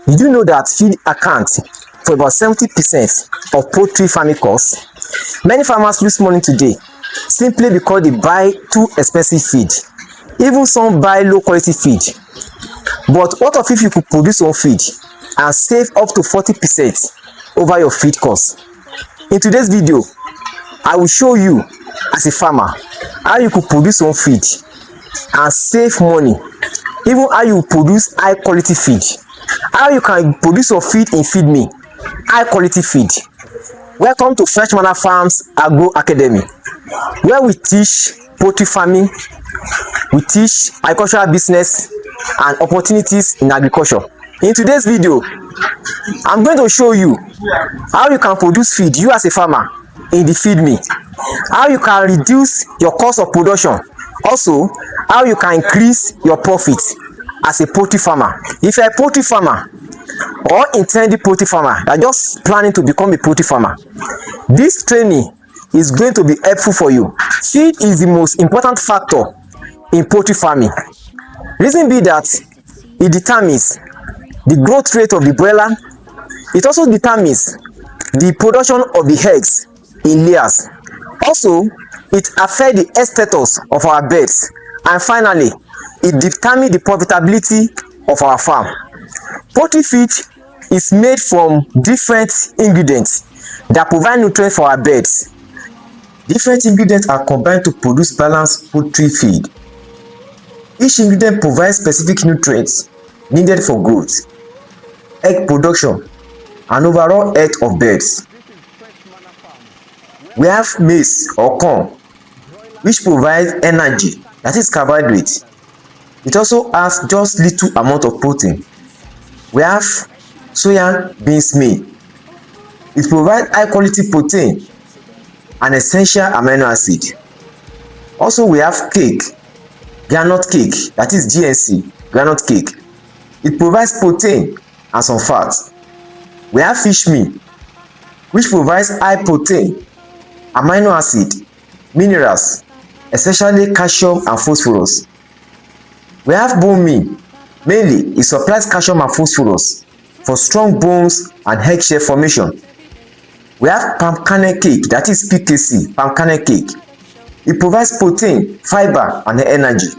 Did you know that feed accounts for about 70% of poultry farming costs? Many farmers lose money today simply because they buy too expensive feed. Even some buy low quality feed. But what if you could produce your own feed and save up to 40% over your feed costs? In today's video, I will show you as a farmer how you could produce your own feed and save money. Even how you produce high quality feed. How you can produce your feed in Feed Me, high quality feed. Welcome to Fresh MANNA Farms Agro Academy, where we teach poultry farming, we teach agricultural business and opportunities in agriculture. In today's video, I'm going to show you how you can produce feed, you as a farmer, in the Feed Me. How you can reduce your cost of production. Also, how you can increase your profit as a poultry farmer. If you're a poultry farmer or intended poultry farmer that just planning to become a poultry farmer, this training is going to be helpful for you. Feed is the most important factor in poultry farming. Reason be that it determines the growth rate of the broiler. It also determines the production of the eggs in layers. Also, it affects the health status of our birds. And finally, it determines the profitability of our farm. Poultry feed is made from different ingredients that provide nutrients for our birds. Different ingredients are combined to produce balanced poultry feed. Each ingredient provides specific nutrients needed for growth, egg production, and overall health of birds. We have maize or corn, which provides energy, that is carbohydrate. It also has just little amount of protein. We have soya beans meal. It provides high quality protein and essential amino acid. Also, we have cake, groundnut cake, that is GNC, groundnut cake. It provides protein and some fat. We have fish meal, which provides high protein, amino acid, minerals, especially calcium and phosphorus. We have bone meal. Mainly, it supplies calcium and phosphorus for strong bones and egg shell formation. We have palm kernel cake, that is PKC, palm kernel cake. It provides protein, fiber, and energy.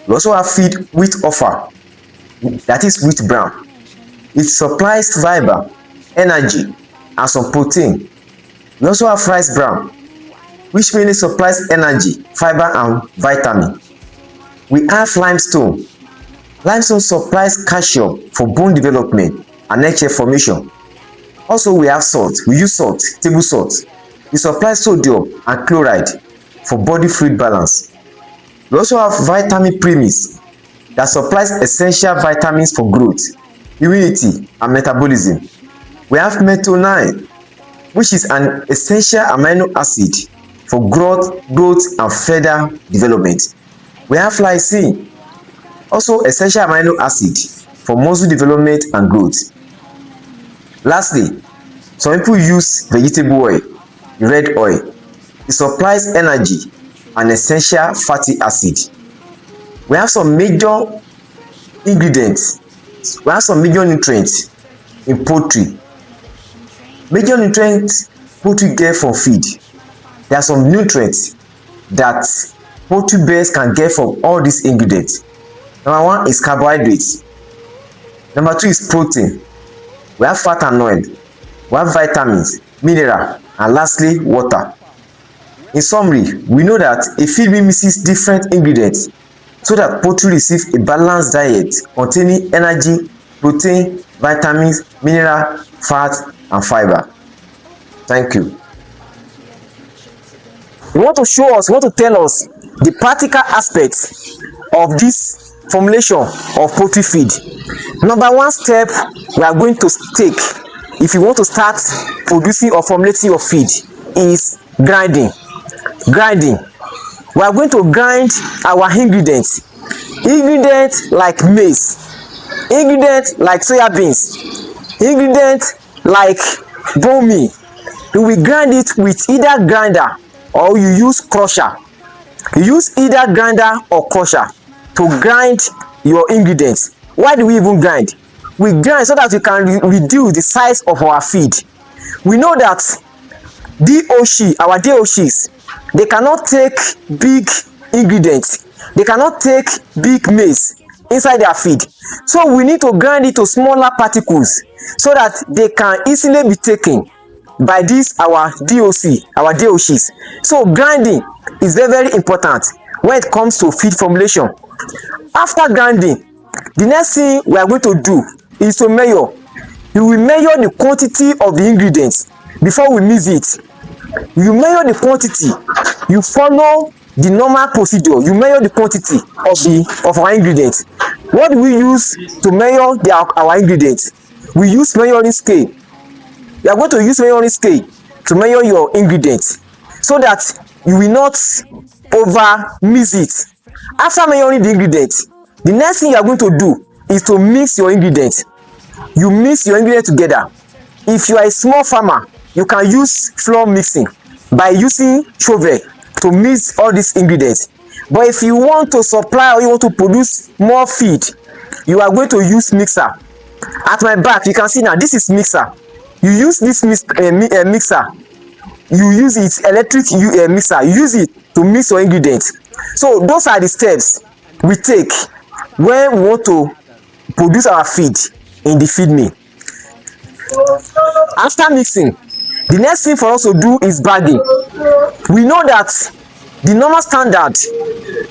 We also have feed wheat offer, that is wheat bran. It supplies fiber, energy, and some protein. We also have rice bran, which mainly supplies energy, fiber, and vitamin. We have limestone. Limestone supplies calcium for bone development and egg shell formation. Also, we have salt. We use salt, table salt. It supplies sodium and chloride for body fluid balance. We also have vitamin premix that supplies essential vitamins for growth, immunity, and metabolism. We have methionine, which is an essential amino acid for growth and further development. We have lysine, also essential amino acid for muscle development and growth. Lastly, some people use vegetable oil, red oil. It supplies energy and essential fatty acid. We have some major ingredients. We have some major nutrients in poultry. Major nutrients poultry get from feed. There are some nutrients that poultry birds can get from all these ingredients. Number one is carbohydrates. Number two is protein. We have fat and oil. We have vitamins, mineral, and lastly, water. In summary, we know that a feed mixes different ingredients so that poultry receive a balanced diet containing energy, protein, vitamins, mineral, fat, and fiber. Thank you. You want to show us, you want to tell us the practical aspects of this formulation of poultry feed. Number one step we are going to take if you want to start producing or formulating your feed is grinding. Grinding. We are going to grind our ingredients. Ingredients like maize, ingredients like soya beans, ingredients like bone meal. You will grind it with either grinder or you use crusher. You use either grinder or crusher to grind your ingredients. Why do we even grind? we grind so that we can reduce the size of our feed. We know that our DOCs, they cannot take big ingredients, they cannot take big maize inside their feed. So we need to grind it to smaller particles so that they can easily be taken by this our DOCs. So grinding is very, very important when it comes to feed formulation. After grinding, the next thing we are going to do is to measure. You will measure the quantity of the ingredients before we mix it. You measure the quantity, you follow the normal procedure, you measure the quantity of our ingredients. What do we use to measure our ingredients? We use measuring scale. You are going to use measuring scale to measure your ingredients so that you will not over mix it. After measuring the ingredients, the next thing you are going to do is to mix your ingredients. You mix your ingredients together. If you are a small farmer, you can use floor mixing by using shovel to mix all these ingredients. But if you want to supply or you want to produce more feed, you are going to use mixer. At my back, you can see now, this is mixer. You use this mixer. You use it electric mixer. You use it to mix your ingredients. So those are the steps we take when we want to produce our feed in the feed mill. After mixing, the next thing for us to do is bagging. We know that the normal standard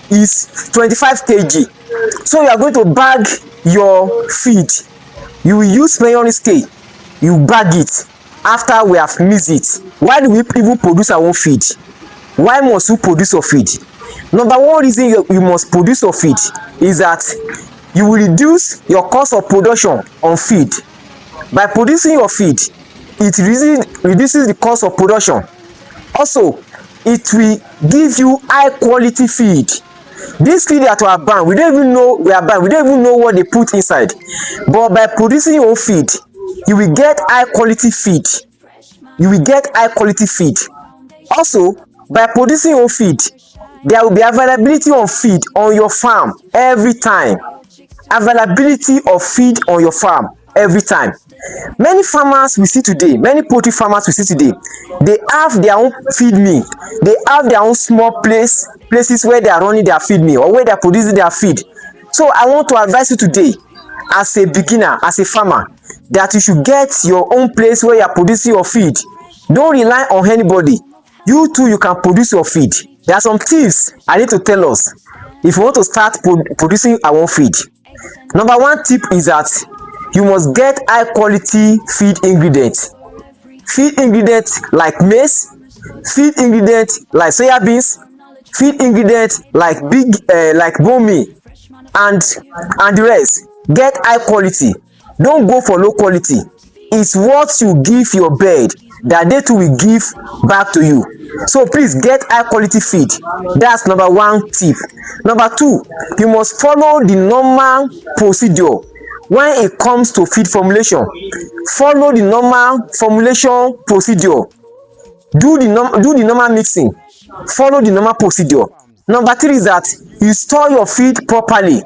is 25 kg. So you are going to bag your feed. You will use measuring scale. You bag it after we have mixed it. Why do we even produce our own feed? Why must you produce your feed? Number one reason you must produce your feed is that you will reduce your cost of production on feed. By producing your feed, it reduces the cost of production. Also, it will give you high quality feed. This feed that we are buying, we don't even know what they put inside. But by producing your own feed, you will get high quality feed. You will get high quality feed. Also, by producing your own feed, there will be availability of feed on your farm every time. Availability of feed on your farm every time. Many farmers we see today, many poultry farmers we see today, they have their own feed mill. They have their own small places where they are running their feed mill or where they are producing their feed. So I want to advise you today, as a beginner, as a farmer, that you should get your own place where you are producing your feed. Don't rely on anybody. You too, you can produce your feed. There are some tips I need to tell us if you want to start producing our own feed. Number one tip is that you must get high quality feed ingredients. Feed ingredients like maize, feed ingredients like soya beans, feed ingredients like bone meal, and the rest. Get high quality. Don't go for low quality. It's what you give your bird that they too will give back to you. So please get high quality feed. That's number one tip. Number two, you must follow the normal procedure when it comes to feed formulation. Follow the normal formulation procedure. Do the normal mixing. Follow the normal procedure. Number three is that you store your feed properly.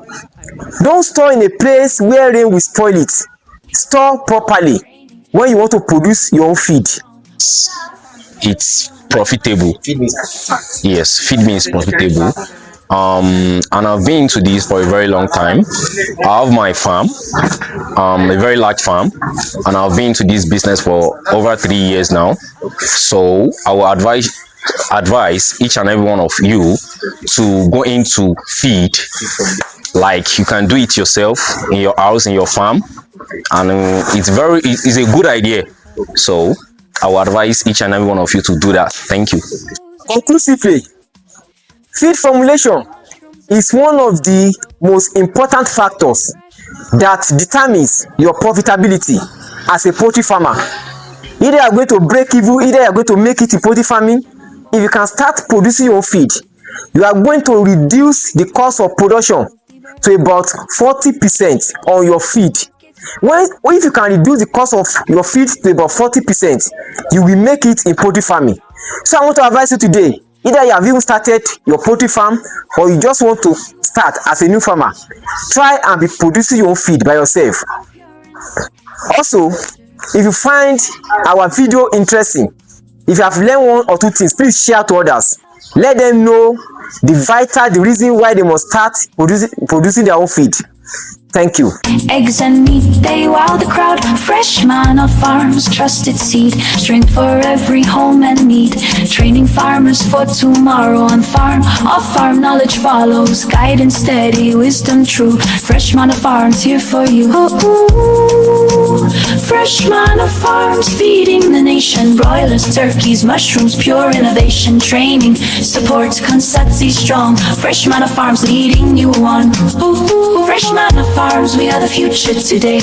Don't store in a place where rain will spoil it. Store properly when you want to produce your own feed. It's profitable. Yes, feed me is profitable. And I've been into this for a very long time. I have my farm, a very large farm, and I've been into this business for over 3 years now. So I will advise each and every one of you to go into feed. Like, you can do it yourself in your house, in your farm, and it's a good idea. So I will advise each and every one of you to do that. Thank you. Conclusively, feed formulation is one of the most important factors that determines your profitability as a poultry farmer. Either you are going to break even, either you are going to make it in poultry farming. If you can start producing your feed, you are going to reduce the cost of production to about 40% on your feed. If you can reduce the cost of your feed to about 40%, you will make it in poultry farming. So I want to advise you today, either you have even started your poultry farm or you just want to start as a new farmer, try and be producing your own feed by yourself. Also, if you find our video interesting, if you have learned one or two things, please share to others. Let them know the reason why they must start producing their own feed. Thank you. Eggs and meat, they wow the crowd. Fresh MANNA Farms, trusted seed. Strength for every home and need. Training farmers for tomorrow on farm. Off farm knowledge follows. Guidance steady, wisdom true. Fresh MANNA Farms here for you. Fresh MANNA Farms, feeding the nation. Broilers, turkeys, mushrooms, pure innovation. Training, support, consistency strong. Fresh MANNA Farms, leading you on. Fresh MANNA Farms, we are the future today.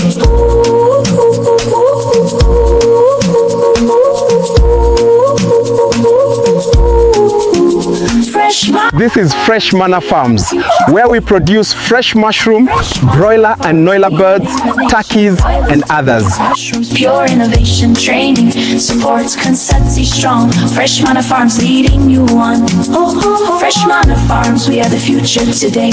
This is Fresh MANNA Farms, where we produce fresh mushroom, broiler and noiler birds, turkeys and others. Mushrooms, pure innovation, training, supports, consistency strong. Fresh MANNA Farms, leading you on. Fresh MANNA Farms, we are the future today.